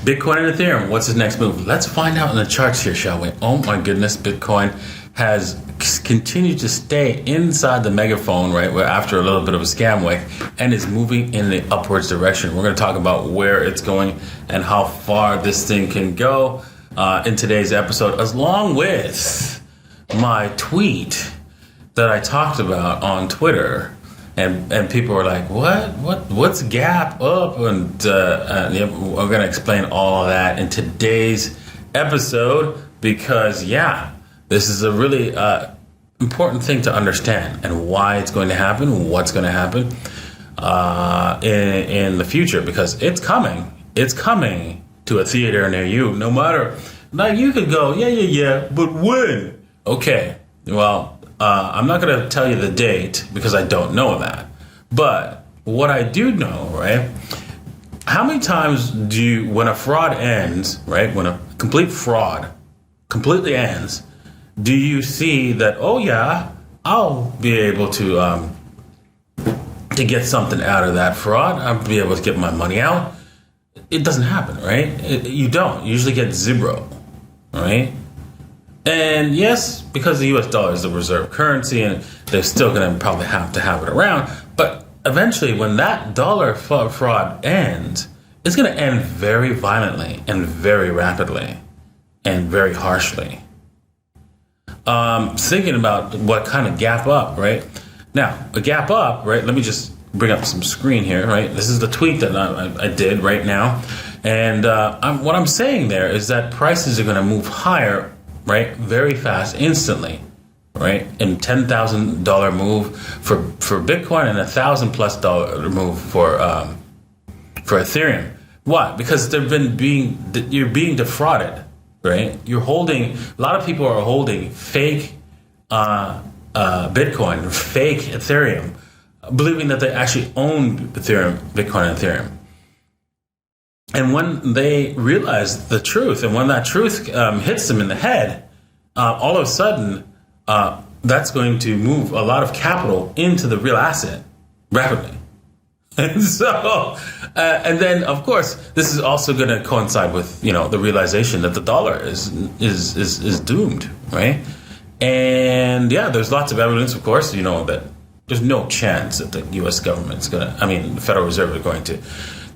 Bitcoin and Ethereum, what's his next move? Let's find out in the charts here, shall we? Oh my goodness, Bitcoin has continued to stay inside the megaphone, right, where after a little bit of a scam wave, and is moving in the upwards direction. We're going to talk about where it's going and how far this thing can go in today's episode, along with my tweet that I talked about on Twitter. And people were like, what's gap up? And we're going to explain all of that in today's episode because, this is a really important thing to understand and why it's going to happen, what's going to happen in the future, because it's coming. It's coming to a theater near you. No matter, like you could go, but when? Okay, well, I'm not going to tell you the date because I don't know that. But what I do know, right? How many times when a fraud ends, right? When a complete fraud completely ends, do you see that, I'll be able to get something out of that fraud. I'll be able to get my money out. It doesn't happen, right? You don't. You usually get zero, right? And yes, because the US dollar is the reserve currency and they're still going to probably have to have it around. But eventually, when that dollar fraud ends, it's going to end very violently and very rapidly and very harshly. Thinking about what kind of gap up, right? Now, a gap up, right? Let me just bring up some screen here, right? This is the tweet that I did right now. And what I'm saying there is that prices are going to move higher, right? Very fast, instantly, right? And $10,000 move for Bitcoin and $1,000+ move for Ethereum. Why? Because you're being defrauded, right? A lot of people are holding fake Bitcoin, fake Ethereum, believing that they actually own Ethereum, Bitcoin and Ethereum. And when they realize the truth, and when that truth hits them in the head, all of a sudden, that's going to move a lot of capital into the real asset rapidly. And so, and then of course, this is also going to coincide with the realization that the dollar is doomed, right? And there's lots of evidence, of course, that there's no chance that the U.S. government's the Federal Reserve are going to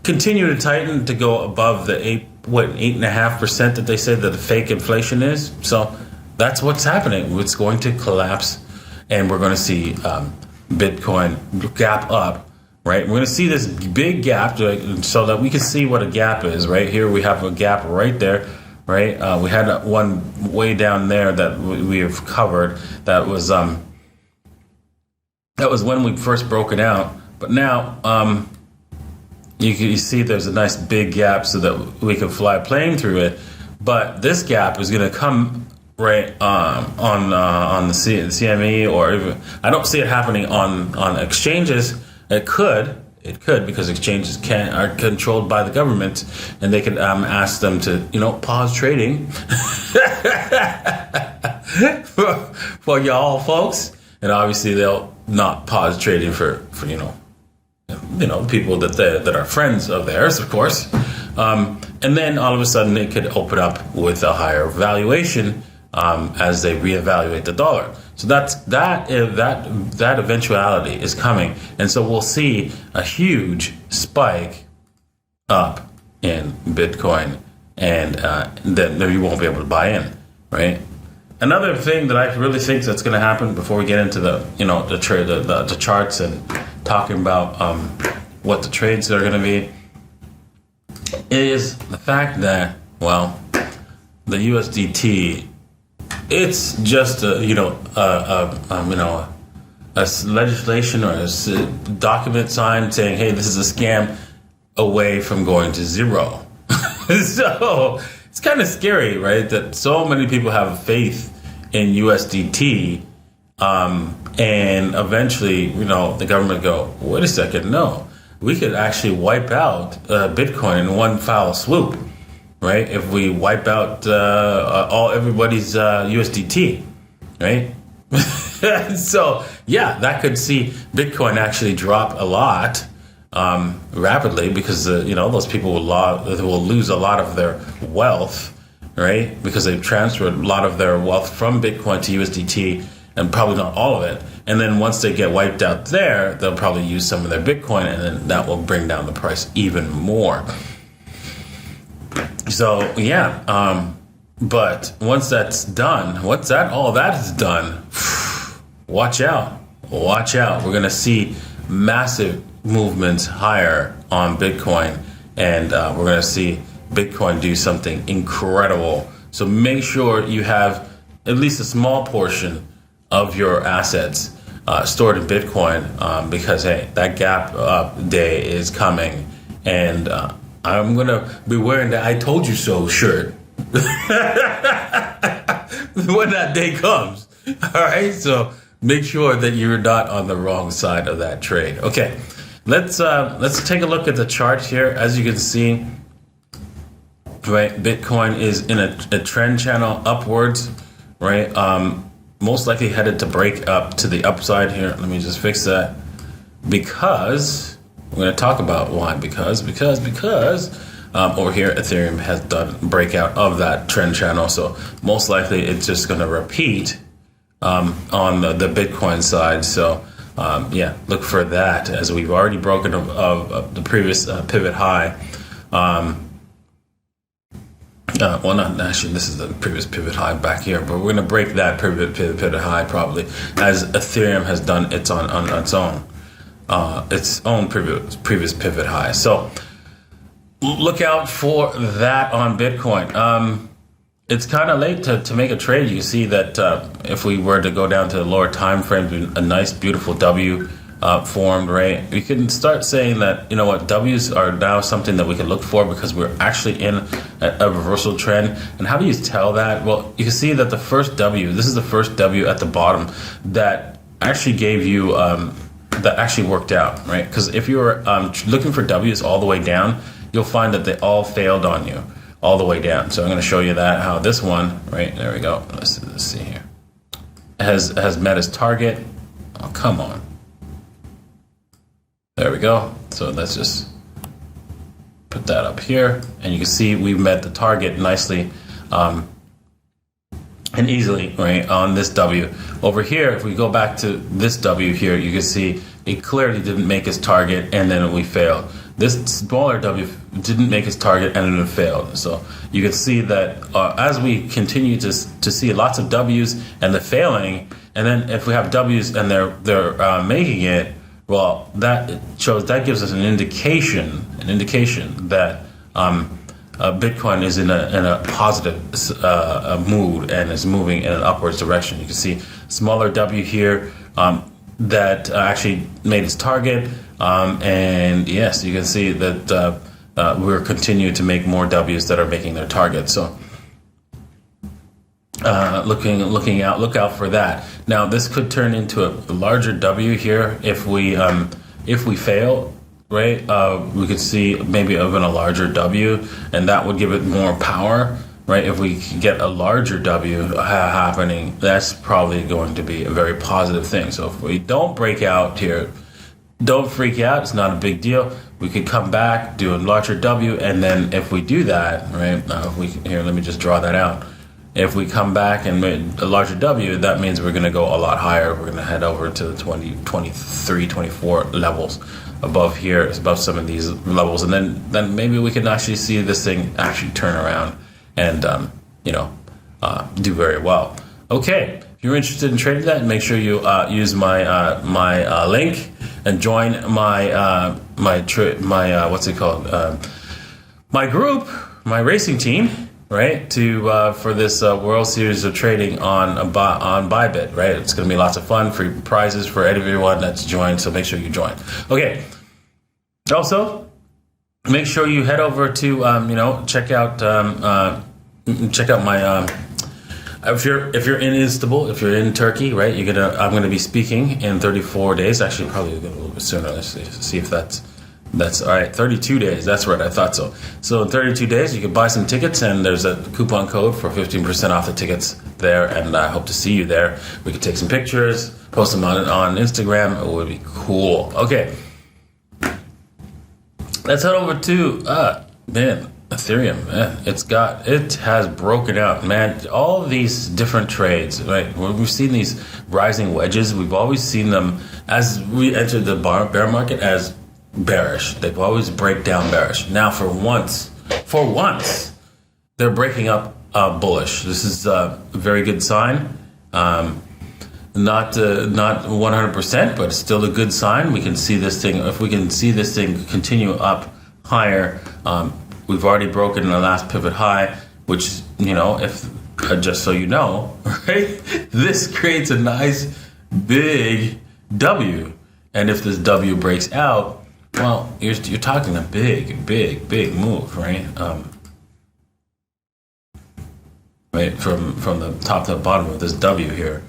continue to tighten to go above the 8.5% that they say that the fake inflation is. So that's what's happening. It's going to collapse, and we're going to see Bitcoin gap up. Right, we're going to see this big gap, so that we can see what a gap is. Right here, we have a gap right there. Right, we had one way down there that we have covered. That was when we first broke it out. But now, you see there's a nice big gap so that we can fly a plane through it. But this gap is going to come right on the CME, or even I don't see it happening on exchanges. It could because exchanges are controlled by the government, and they could ask them to pause trading for y'all folks, and obviously they'll not pause trading for people that are friends of theirs, of course, and then all of a sudden it could open up with a higher valuation as they reevaluate the dollar. So that eventuality is coming, and so we'll see a huge spike up in Bitcoin, and then you won't be able to buy in, right? Another thing that I really think that's going to happen before we get into the charts and talking about what the trades are going to be is the fact that the USDT. It's just a legislation or a document signed saying, hey, this is a scam, away from going to zero. So it's kind of scary, right? That so many people have faith in USDT, and eventually, the government go, wait a second, no, we could actually wipe out Bitcoin in one foul swoop. Right, if we wipe out everybody's USDT, right? So that could see Bitcoin actually drop a lot rapidly because those people will lose a lot of their wealth, right? Because they've transferred a lot of their wealth from Bitcoin to USDT, and probably not all of it. And then once they get wiped out there, they'll probably use some of their Bitcoin, and then that will bring down the price even more. So yeah, but once that's done, all that is done, watch out. We're gonna see massive movements higher on Bitcoin, and we're gonna see Bitcoin do something incredible. So make sure you have at least a small portion of your assets stored in Bitcoin, because hey, that gap up day is coming, and I'm gonna be wearing the "I told you so" shirt when that day comes. All right, so make sure that you're not on the wrong side of that trade. Okay, let's take a look at the chart here. As you can see, right, Bitcoin is in a trend channel upwards, right? Most likely headed to break up to the upside here. Let me just fix that, because we're going to talk about why. Because over here, Ethereum has done breakout of that trend channel. So most likely it's just going to repeat on the Bitcoin side. So yeah, look for that, as we've already broken of the previous pivot high. Well, not actually, this is the previous pivot high back here, but we're going to break that pivot high probably, as Ethereum has done its own previous pivot high. So look out for that on Bitcoin. It's kind of late to make a trade. You see that if we were to go down to the lower time frame, a nice beautiful W formed, right? We can start saying that, W's are now something that we can look for, because we're actually in a reversal trend. And how do you tell that? Well, you can see that the first W, this is the first W at the bottom that actually gave you, that actually worked out, right? Because if you were looking for W's all the way down, you'll find that they all failed on you all the way down. So I'm going to show you that, how this one, right, there we go. Let's see here, has met its target. Oh, come on. There we go. So let's just put that up here, and you can see we've met the target nicely and easily, right, on this W. Over here, if we go back to this W here, you can see it clearly didn't make its target, and then we failed. This smaller W didn't make its target, and then it failed. So you can see that as we continue to see lots of W's and the failing, and then if we have W's and they're making it, well, that gives us an indication that Bitcoin is in a positive mood and is moving in an upwards direction. You can see smaller W here that actually made its target, and yes, you can see that we're continuing to make more W's that are making their target. So look out for that. Now this could turn into a larger W here if we fail, right? We could see maybe even a larger W, and that would give it more power, right? If we get a larger W happening, that's probably going to be a very positive thing. So if we don't break out here, don't freak out. It's not a big deal. We could come back, do a larger W, and then if we do that, right? Let me just draw that out. If we come back and make a larger W, that means we're going to go a lot higher. We're going to head over to the 20, 23, 24 levels above here, above some of these levels. And then maybe we can actually see this thing actually turn around and, do very well. Okay. If you're interested in trading that, make sure you use my link and join my group, my racing team, right? For this World Series of Trading on ByBit, right? It's going to be lots of fun, free prizes for everyone that's joined. So make sure you join. Okay. Also, make sure you head over to check out my. If you're in Istanbul, if you're in Turkey, right, I'm gonna be speaking in 34 days. Actually, probably a little bit sooner. Let's see if that's all right. 32 days. That's right. I thought so. So in 32 days, you can buy some tickets, and there's a coupon code for 15% off the tickets there. And I hope to see you there. We could take some pictures, post them on Instagram. It would be cool. Okay. Let's head over to Ethereum. Man, it has broken out, man. All of these different trades, right? We've seen these rising wedges. We've always seen them as we entered the bear market as bearish. They've always break down bearish. Now, for once, they're breaking up bullish. This is a very good sign. Not 100%, but it's still a good sign. We can see this thing. If we can see this thing continue up higher, we've already broken the last pivot high, which, if just so you know, right, this creates a nice big W, and if this W breaks out, well, you're talking a big move, right? Right from the top to the bottom of this W here.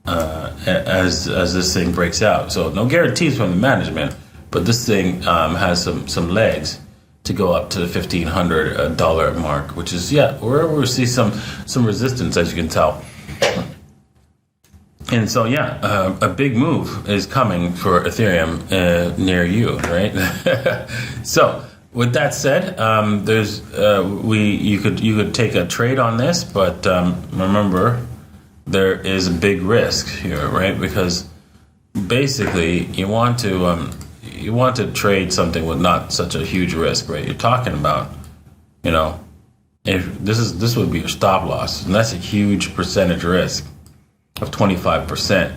As this thing breaks out. So no guarantees from the management, but this thing has some legs to go up to the $1,500 mark, which is where we see some resistance, as you can tell. And so a big move is coming for Ethereum near you, right? So with that said, you could take a trade on this, but remember, there is a big risk here, right? Because basically you want to trade something with not such a huge risk, right? You're talking about, if this would be your stop loss, and that's a huge percentage risk of 25%,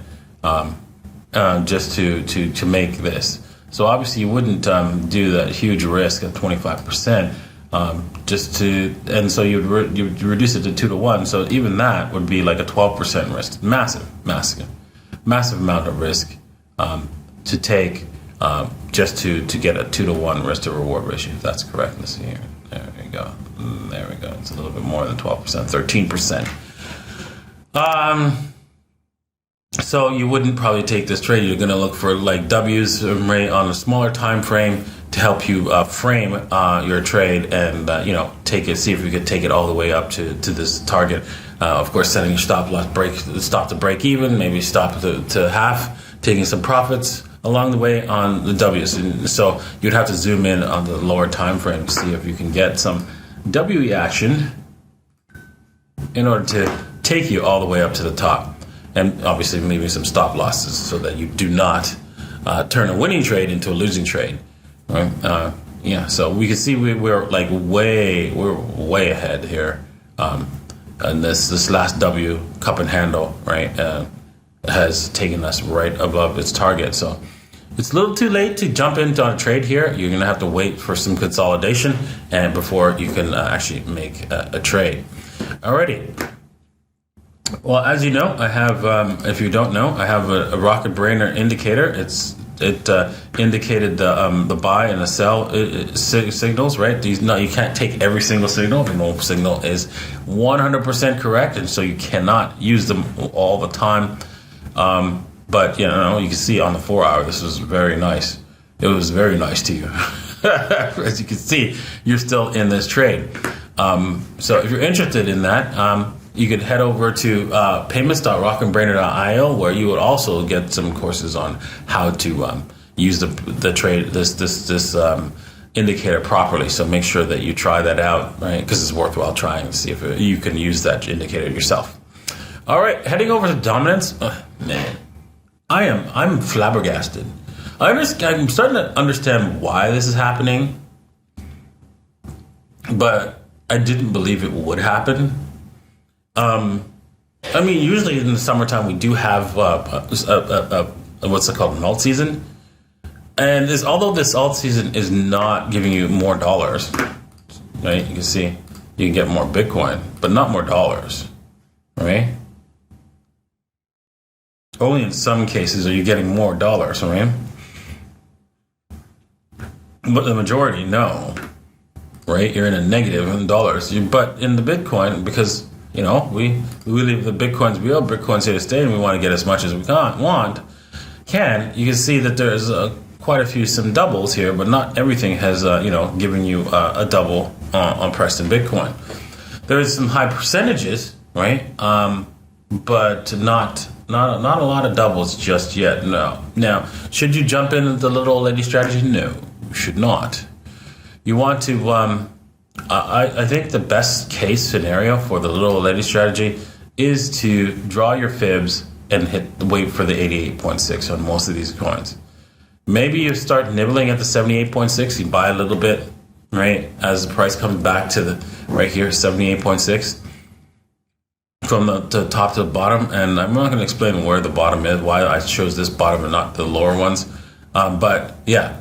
just to make this. So obviously you wouldn't do that huge risk of 25%. And so you'd reduce it to 2 to 1. So even that would be like a 12% risk. Massive amount of risk to take just to get a 2 to 1 risk to reward ratio. If that's correct, let's see here. There we go. It's a little bit more than 12%, 13%. So you wouldn't probably take this trade. You're going to look for like W's right on a smaller time frame to help you frame your trade and see if you could take it all the way up to this target. Of course, setting your stop to break even, maybe stop to half, taking some profits along the way on the W's. And so you'd have to zoom in on the lower time frame to see if you can get some W action in order to take you all the way up to the top. And obviously leaving some stop losses so that you do not turn a winning trade into a losing trade. Right? So we can see we're way ahead here. And this last W, cup and handle, right, has taken us right above its target. So it's a little too late to jump into a trade here. You're going to have to wait for some consolidation and before you can actually make a trade. Alrighty. Well, as you know, I have, if you don't know, I have a Rockin Brainer indicator. It indicated the buy and the sell signals, right? You can't take every single signal. No signal is 100% correct, and so you cannot use them all the time. But you can see on the 4 hour, this was very nice. It was very nice to you. As you can see, you're still in this trade. So if you're interested in that, you could head over to payments.rockinbrainer.io, where you would also get some courses on how to use the trade this indicator properly. So make sure that you try that out, right? Because it's worthwhile trying to see if you can use that indicator yourself. All right, heading over to dominance. Man, I'm flabbergasted. I'm starting to understand why this is happening, but I didn't believe it would happen. Usually in the summertime we do have what's it called, an alt season, and although this alt season is not giving you more dollars, right? You can see you can get more Bitcoin, but not more dollars, right? Only in some cases are you getting more dollars, right? But the majority, no, right? You're in a negative in dollars, but in the Bitcoin, because we believe the Bitcoin's real, Bitcoin's here to stay, and we want to get as much as we can. You can see that there's quite a few some doubles here, but not everything has given you a double on Preston Bitcoin. There's some high percentages, right? But not a lot of doubles just yet. No. Now, should you jump into the little old lady strategy? No. should not. You want to, I think the best case scenario for the little old lady strategy is to draw your fibs and wait for the 88.6 on most of these coins. Maybe you start nibbling at the 78.6, you buy a little bit, right, as the price comes back to the right here, 78.6, from the top to the bottom. And I'm not going to explain where the bottom is, why I chose this bottom and not the lower ones. But yeah,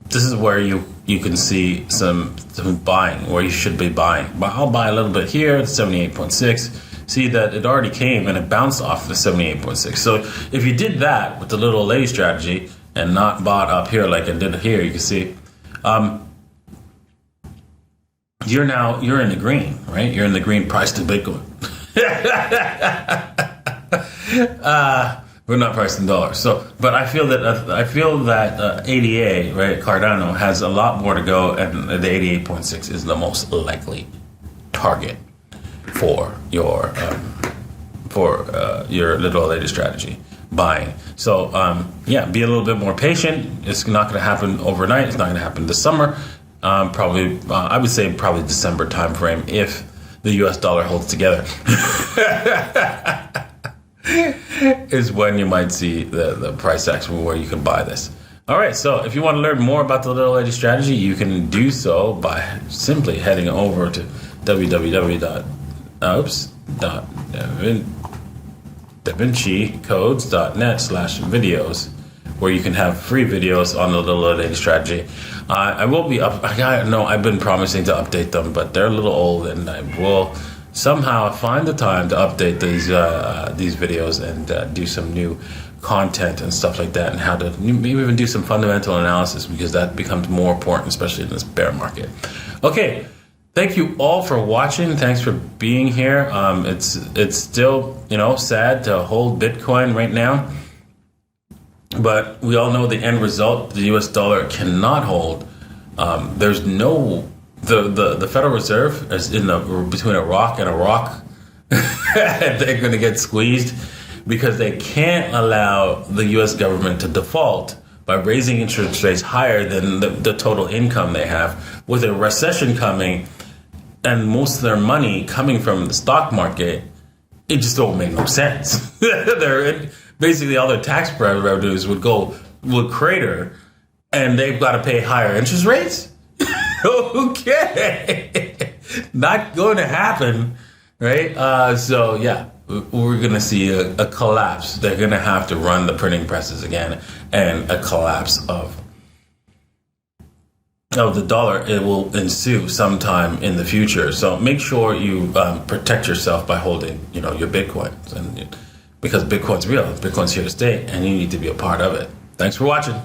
this is where you can see some buying, where you should be buying. But I'll buy a little bit here at 78.6. See that it already came and it bounced off the 78.6. So if you did that with the little old lady strategy and not bought up here like I did here, you can see you're in the green, right? You're in the green price to Bitcoin. We're not priced in dollars. So, but I feel that ADA, right, Cardano has a lot more to go, and the 88.6 is the most likely target for your little old lady strategy buying. So yeah, be a little bit more patient. It's not going to happen overnight. It's not going to happen this summer. Probably, I would say probably December timeframe if the US dollar holds together. Is when you might see the price action where you can buy this. All right, so if you want to learn more about the little lady strategy, you can do so by simply heading over to davincicodes.net/videos, where you can have free videos on the little lady strategy. I will be up. I've been promising to update them, but they're a little old, and I will somehow find the time to update these videos and do some new content and stuff like that, and how to maybe even do some fundamental analysis, because that becomes more important, especially in this bear market. Okay, thank you all for watching. Thanks for being here. It's still sad to hold Bitcoin right now, but we all know the end result. The US dollar cannot hold. There's no the Federal Reserve is between a rock and a rock. They're going to get squeezed because they can't allow the U.S. government to default by raising interest rates higher than the total income they have. With a recession coming and most of their money coming from the stock market, it just don't make no sense. Basically, all their tax revenues would crater, and they've got to pay higher interest rates. Okay, not going to happen, right? So yeah, we're going to see a collapse. They're going to have to run the printing presses again, and a collapse of the dollar. It will ensue sometime in the future. So make sure you protect yourself by holding, your Bitcoins, and because Bitcoin's real, Bitcoin's here to stay, and you need to be a part of it. Thanks for watching.